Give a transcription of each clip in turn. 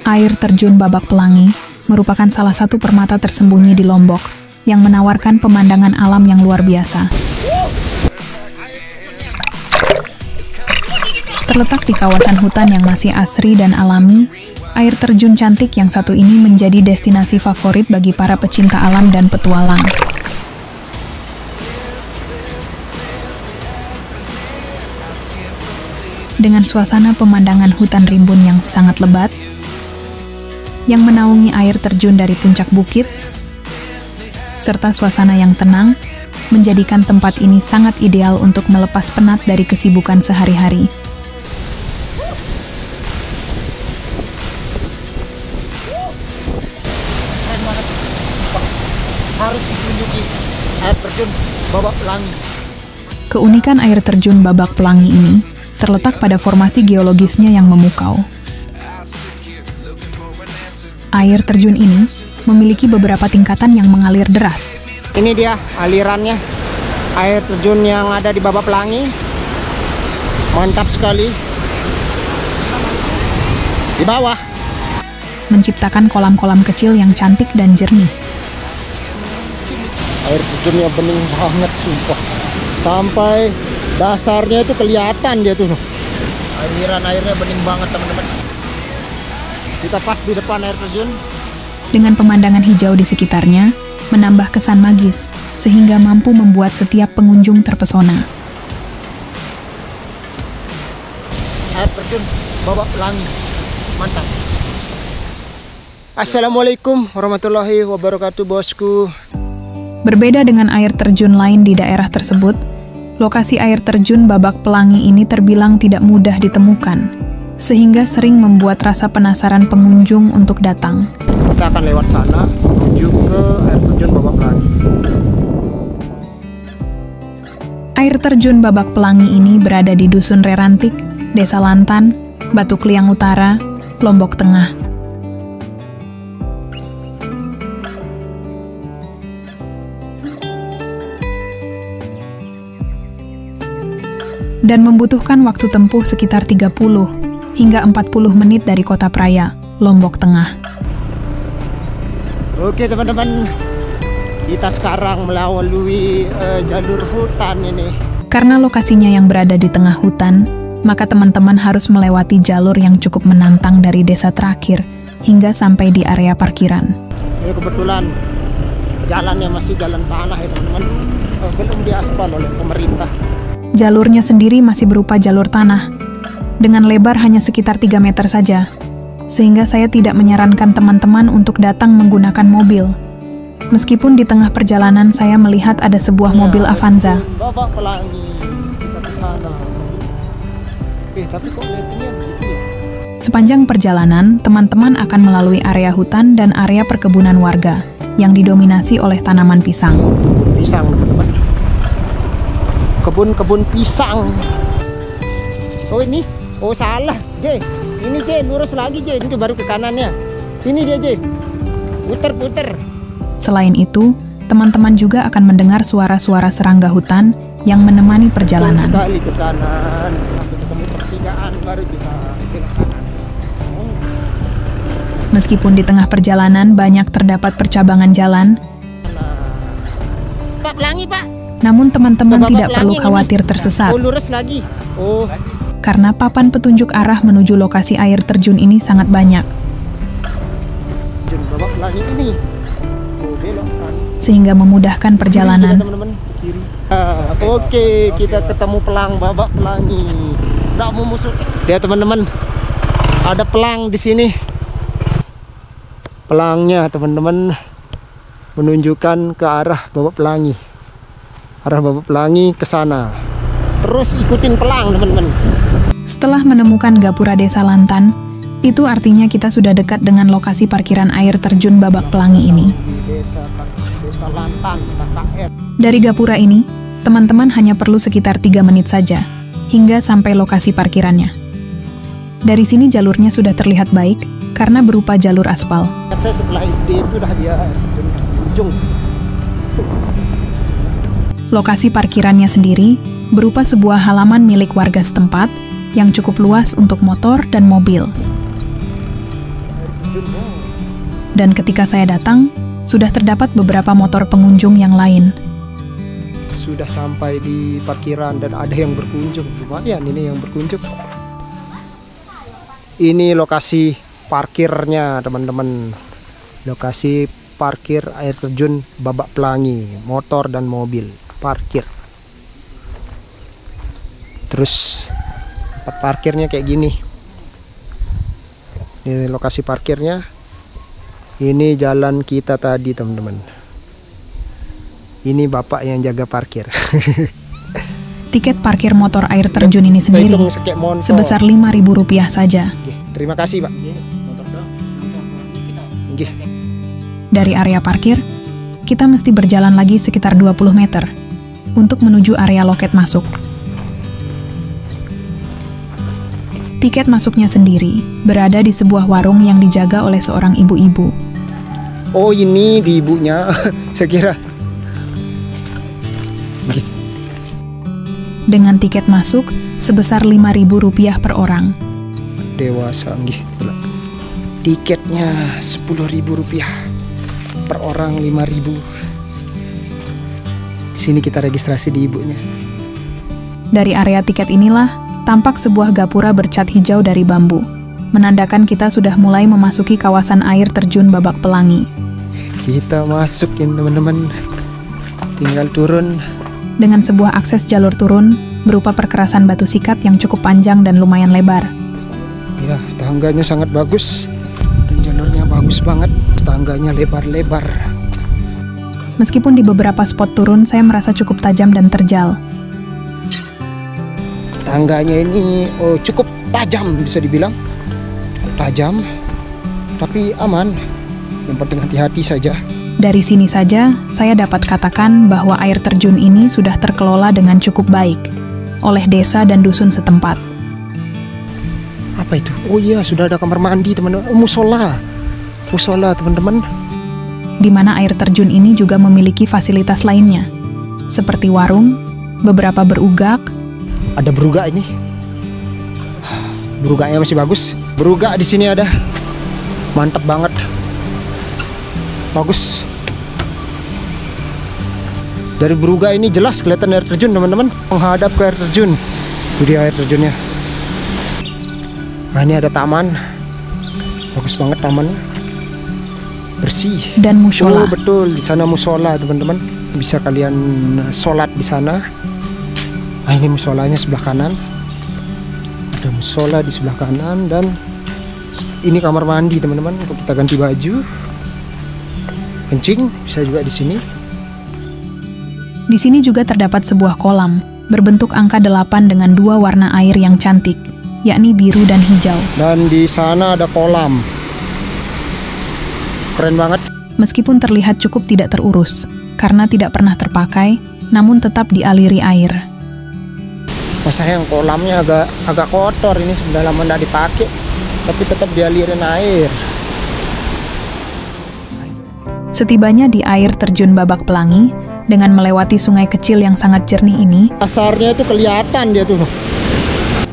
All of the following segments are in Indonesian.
Air terjun Babak Pelangi merupakan salah satu permata tersembunyi di Lombok yang menawarkan pemandangan alam yang luar biasa. Terletak di kawasan hutan yang masih asri dan alami, air terjun cantik yang satu ini menjadi destinasi favorit bagi para pecinta alam dan petualang. Dengan suasana pemandangan hutan rimbun yang sangat lebat, yang menaungi air terjun dari puncak bukit, serta suasana yang tenang, menjadikan tempat ini sangat ideal untuk melepas penat dari kesibukan sehari-hari. Harus ditunjuki air terjun Babak Pelangi. Keunikan air terjun Babak Pelangi ini terletak pada formasi geologisnya yang memukau. Air terjun ini memiliki beberapa tingkatan yang mengalir deras. Ini dia alirannya, air terjun yang ada di Babak Pelangi. Mantap sekali. Di bawah menciptakan kolam-kolam kecil yang cantik dan jernih. Air terjunnya bening banget, sumpah. Sampai dasarnya itu kelihatan dia tuh. Aliran airnya bening banget, teman-teman. Kita pas di depan air terjun. Dengan pemandangan hijau di sekitarnya, menambah kesan magis, sehingga mampu membuat setiap pengunjung terpesona. Air terjun Babak Pelangi, mantap. Assalamualaikum warahmatullahi wabarakatuh, bosku. Berbeda dengan air terjun lain di daerah tersebut, lokasi air terjun Babak Pelangi ini terbilang tidak mudah ditemukan, sehingga sering membuat rasa penasaran pengunjung untuk datang. Kita akan lewat sana menuju ke air terjun Babak Pelangi. Air terjun Babak Pelangi ini berada di Dusun Rerantik, Desa Lantan, Batu Kliang Utara, Lombok Tengah. Dan membutuhkan waktu tempuh sekitar 30 hingga 40 menit dari Kota Praya, Lombok Tengah. Oke teman-teman, kita sekarang melalui jalur hutan ini. Karena lokasinya yang berada di tengah hutan, maka teman-teman harus melewati jalur yang cukup menantang dari desa terakhir hingga sampai di area parkiran. Ini kebetulan jalannya masih jalan tanah ya teman-teman, belum diaspal oleh pemerintah. Jalurnya sendiri masih berupa jalur tanah, dengan lebar hanya sekitar 3 meter saja, sehingga saya tidak menyarankan teman-teman untuk datang menggunakan mobil. Meskipun di tengah perjalanan saya melihat ada sebuah mobil Avanza. Babak Pelangi, kita ke sana. Tapi kok lihatnya begitu ya? Sepanjang perjalanan, teman-teman akan melalui area hutan dan area perkebunan warga, yang didominasi oleh tanaman pisang. Pisang, teman-teman. Kebun-kebun pisang. Oh ini, oh salah, J. Ini J, lurus lagi J. Ini baru ke kanannya. Sini dia J. Puter-puter. Selain itu, teman-teman juga akan mendengar suara-suara serangga hutan yang menemani perjalanan. Sekali ke kanan, sampai ketemu pertigaan baru kita ke kanan. Meskipun di tengah perjalanan banyak terdapat percabangan jalan, Pak Pelangi Pak. Namun teman-teman tidak perlu khawatir tersesat. Oh lurus lagi. Oh. Karena papan petunjuk arah menuju lokasi air terjun ini sangat banyak. Babak Pelangi ini. Oh belok kan. Sehingga memudahkan perjalanan. Teman-teman, kiri. Oke, kita ketemu pelang Babak Pelangi. Nggak mau musuh. Lihat teman-teman. Ada pelang di sini. Pelangnya teman-teman menunjukkan ke arah Babak Pelangi. Arah Babak Pelangi ke sana. Terus ikutin pelang teman-teman. Setelah menemukan gapura Desa Lantan, itu artinya kita sudah dekat dengan lokasi parkiran air terjun Babak Pelangi ini. Desa Lantan, KKR. Dari gapura ini, teman-teman hanya perlu sekitar 3 menit saja, hingga sampai lokasi parkirannya. Dari sini jalurnya sudah terlihat baik, karena berupa jalur aspal. Saya setelah SD itu sudah dia ujung. Lokasi parkirannya sendiri berupa sebuah halaman milik warga setempat yang cukup luas untuk motor dan mobil. Dan ketika saya datang, sudah terdapat beberapa motor pengunjung yang lain. Sudah sampai di parkiran dan ada yang berkunjung. Lumayan ini yang berkunjung. Ini lokasi parkirnya teman-teman. Lokasi parkir air terjun Babak Pelangi, motor dan mobil parkir. Terus tempat parkirnya kayak gini. Ini lokasi parkirnya. Ini jalan kita tadi teman-teman. Ini bapak yang jaga parkir. Tiket parkir motor air terjun ini sendiri sebesar Rp5.000 saja. Terima kasih Pak. Dari area parkir, kita mesti berjalan lagi sekitar 20 meter untuk menuju area loket masuk. Tiket masuknya sendiri berada di sebuah warung yang dijaga oleh seorang ibu-ibu. Oh ini di ibunya, saya kira. Dengan tiket masuk sebesar Rp5.000 per orang. Dewasa, tiketnya Rp10.000 per orang, 5.000. Sini kita registrasi di ibunya. Dari area tiket inilah tampak sebuah gapura bercat hijau dari bambu, menandakan kita sudah mulai memasuki kawasan air terjun Babak Pelangi. Kita masukin teman-teman, tinggal turun. Dengan sebuah akses jalur turun berupa perkerasan batu sikat yang cukup panjang dan lumayan lebar. Ya, tangganya sangat bagus dan jalurnya bagus banget, tangganya lebar-lebar. Meskipun di beberapa spot turun saya merasa cukup tajam dan terjal. Tangganya ini cukup tajam, bisa dibilang tajam, tapi aman. Yang penting hati-hati saja. Dari sini saja, saya dapat katakan bahwa air terjun ini sudah terkelola dengan cukup baik oleh desa dan dusun setempat. Apa itu? Oh iya, sudah ada kamar mandi teman-teman. Musola teman-teman. Di mana air terjun ini juga memiliki fasilitas lainnya, seperti warung, beberapa berugak. Ada berugak ini. Berugaknya masih bagus. Berugak di sini ada. Mantap banget. Bagus. Dari berugak ini jelas kelihatan air terjun teman-teman. Menghadap ke air terjun. Itu dia air terjunnya. Nah ini ada taman. Bagus banget tamannya. Bersih. Dan musola. Oh betul, di sana musola teman-teman. Bisa kalian sholat di sana. Nah ini musolanya sebelah kanan. Ada musola di sebelah kanan dan ini kamar mandi teman-teman. Kalau kita ganti baju, kencing bisa juga di sini. Di sini juga terdapat sebuah kolam berbentuk angka 8 dengan 2 warna air yang cantik, yakni biru dan hijau. Dan di sana ada kolam. Keren banget. Meskipun terlihat cukup tidak terurus karena tidak pernah terpakai, namun tetap dialiri air. Mas sayang kolamnya agak kotor, ini sudah lama tidak dipakai, tapi tetap dialirin air. Setibanya di air terjun Babak Pelangi, dengan melewati sungai kecil yang sangat jernih ini, dasarnya itu kelihatan dia tuh.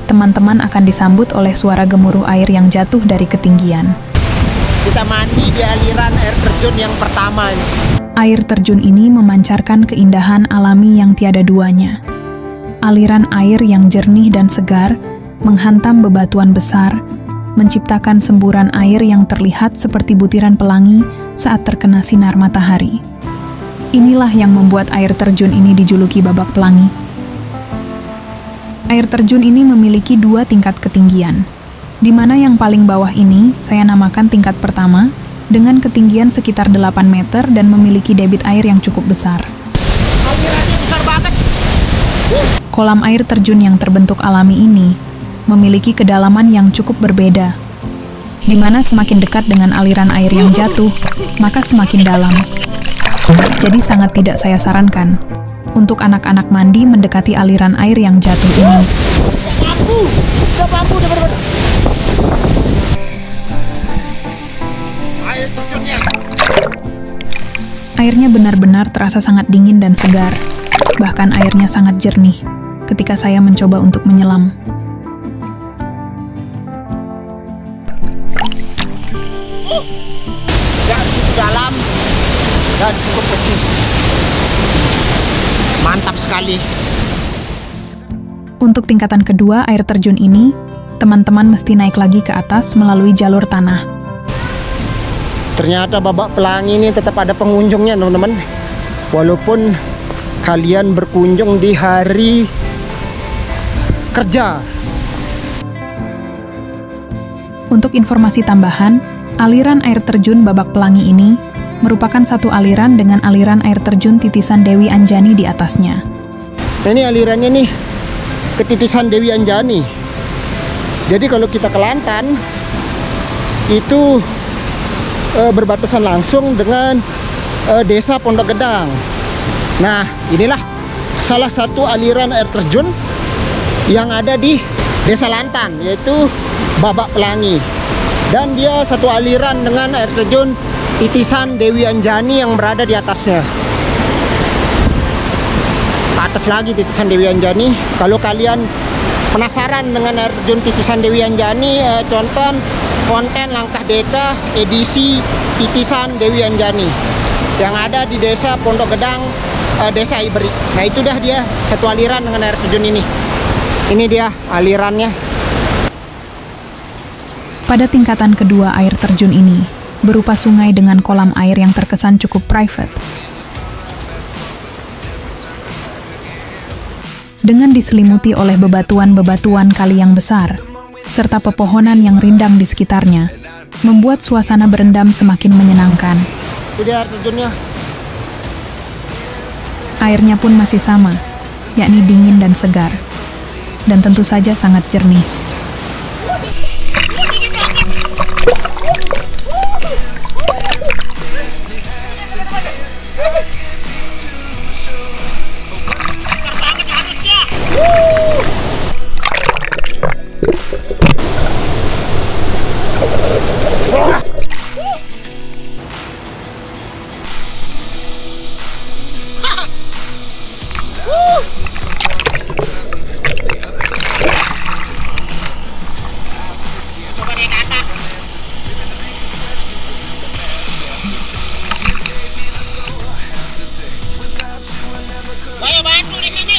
Teman-teman akan disambut oleh suara gemuruh air yang jatuh dari ketinggian. Kita mandi di aliran air terjun yang pertama ini. Air terjun ini memancarkan keindahan alami yang tiada duanya. Aliran air yang jernih dan segar menghantam bebatuan besar, menciptakan semburan air yang terlihat seperti butiran pelangi saat terkena sinar matahari. Inilah yang membuat air terjun ini dijuluki Babak Pelangi. Air terjun ini memiliki 2 tingkat ketinggian, di mana yang paling bawah ini saya namakan tingkat pertama, dengan ketinggian sekitar 8 meter dan memiliki debit air yang cukup besar. Alirannya besar banget. Kolam air terjun yang terbentuk alami ini memiliki kedalaman yang cukup berbeda, di mana semakin dekat dengan aliran air yang jatuh, maka semakin dalam. Jadi sangat tidak saya sarankan untuk anak-anak mandi mendekati aliran air yang jatuh ini. Airnya benar-benar terasa sangat dingin dan segar, bahkan airnya sangat jernih ketika saya mencoba untuk menyelam. Tidak cukup dalam dan cukup bersih. Mantap sekali. Untuk tingkatan kedua air terjun ini, teman-teman mesti naik lagi ke atas melalui jalur tanah. Ternyata Babak Pelangi ini tetap ada pengunjungnya, teman-teman. Walaupun kalian berkunjung di hari kerja. Untuk informasi tambahan, aliran air terjun Babak Pelangi ini merupakan satu aliran dengan aliran air terjun Titisan Dewi Anjani di atasnya. Nah, ini alirannya nih ke Titisan Dewi Anjani. Jadi kalau kita ke Lantan itu berbatasan langsung dengan desa Pondok Gedang. Nah, inilah salah satu aliran air terjun yang ada di Desa Lantan, yaitu Babak Pelangi. Dan dia satu aliran dengan air terjun Titisan Dewi Anjani yang berada di atasnya. Atas lagi Titisan Dewi Anjani. Kalau kalian penasaran dengan air terjun Titisan Dewi Anjani, tonton konten Langkah Deka edisi Titisan Dewi Anjani yang ada di Desa Pondok Gedang, Desa Iberi. Nah, itu dah dia satu aliran dengan air terjun ini. Ini dia alirannya. Pada tingkatan kedua air terjun ini, berupa sungai dengan kolam air yang terkesan cukup private. Dengan diselimuti oleh bebatuan-bebatuan kali yang besar, serta pepohonan yang rindang di sekitarnya, membuat suasana berendam semakin menyenangkan. Itu dia air terjunnya. Airnya pun masih sama, yakni dingin dan segar. Dan tentu saja sangat jernih. Coba naik ke atas. Ayo bantu di sini.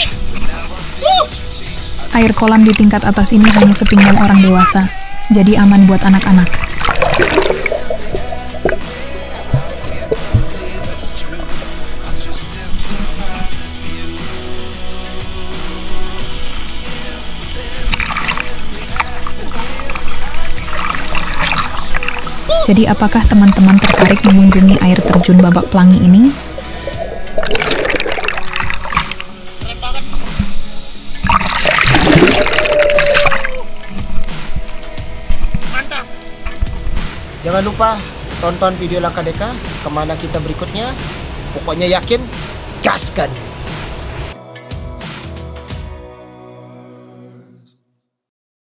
Air kolam di tingkat atas ini hanya sepinggang orang dewasa, jadi aman buat anak-anak. Jadi apakah teman-teman tertarik mengunjungi air terjun Babak Pelangi ini? Mantap. Jangan lupa tonton video Langkah Deka kemana kita berikutnya. Pokoknya yakin, gaskan.